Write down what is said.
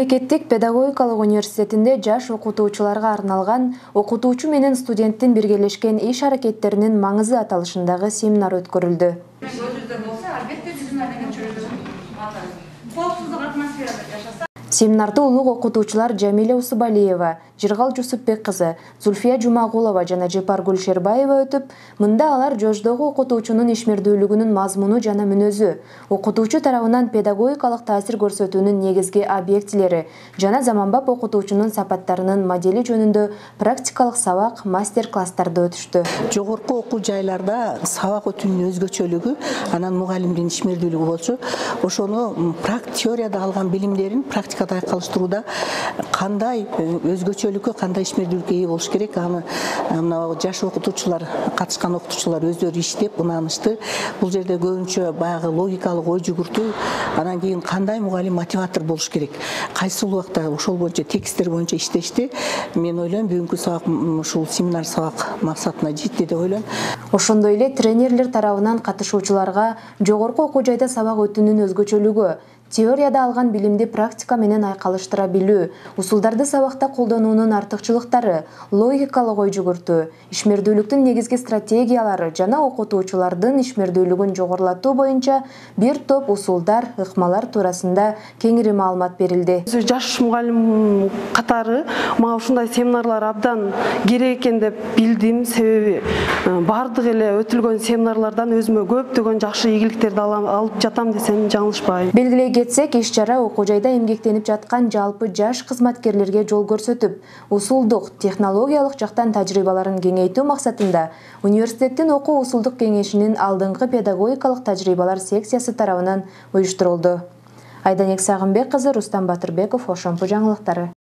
мамлекеттик педагогикалык университетинде жаш окутуучуларга арналган окутуучу менен студенттин биргелешкен иш-аракеттеринин маңызы аталышындагы семинар өткөрүлдү. Семинарда улуг окутуучулар Жамиля Усубалиева, Жыргал Жусупбек кызы, Зульфия Жумагулова жана Жепаргүл Шербаева өтүп, мында алар жождогу окутуучунун ишмердүүлүгүнүн мазмуну жана мүнөзү, окутуучу тарабынан педагогикалык таасир көрсөтүүнүн негизги объектилери жана заманбап окутуучунун сапаттарынын модели жөнүндө практикалык сабак, мастер-класстарды өтүштү. Жогорку окуу жайларда сабак өтүүнүн өзгөчөлүгү, анан мугалимдин ишмердүүлүгү болчу, ошону теорияда алган билимдерин практикада айкалыштырууда кандай өзгөчөлүккө, кандай ишмердүүлүккө ээ болуш керек, аны мына жаш окутуучулар, катышкан окутуучулар өздөрү иштеп ынанышты. Бул жерде көбүнчө баягы логикалык ой жүгүртүү, анан кийин кандай мугалим мотиватор болуш керек, кайсы убакта ошол боюнча тексттер боюнча иштешти. Мен ойлойм, бүгүнкү сабак ушул семинар сабак максатына жетти деп ойлойм. Ошондой эле тренерлер тарабынан катышуучуларга жогорку окуу жайда сабак өтүүнүн өзгөчөлүгү, теорияда алган билимди практика менен айкалыштыра билүү, усулдарды сабакта колдонуунун артыкчылыктары, логикалык ой жүгүртүү, ишмердүүлүктүн негизги стратегиялары жана окутуучулардын ишмердүүлүгүн жогорулатуу боюнча бир топ усулдар, ыкмалар туурасында кеңири маалымат берилди. Жаш мугалим катары мага ушундай семинарлар абдан керек экен деп билдим, себеби бардык эле өтүлгөн семинарлардан өзүмө көптөгөн жакшы ийгиликтерди алып жатам десем жаңылышпайм. Белгилей кетсек, иш-чара окуу жайда эмгектенип жаткан жалпы жаш кызматкерлерге жол көрсөтүп, усулдук, технологиялык жактан тажрыйбаларын кеңейтүү максатында университеттин окуу усулдук кеңешинин алдыңкы педагогикалык тажрыйбалар секциясы тарабынан уюштурулду. Айданек Сагынбек кызы, Рустам Батырбеков, Ошомпу жаңылыктары.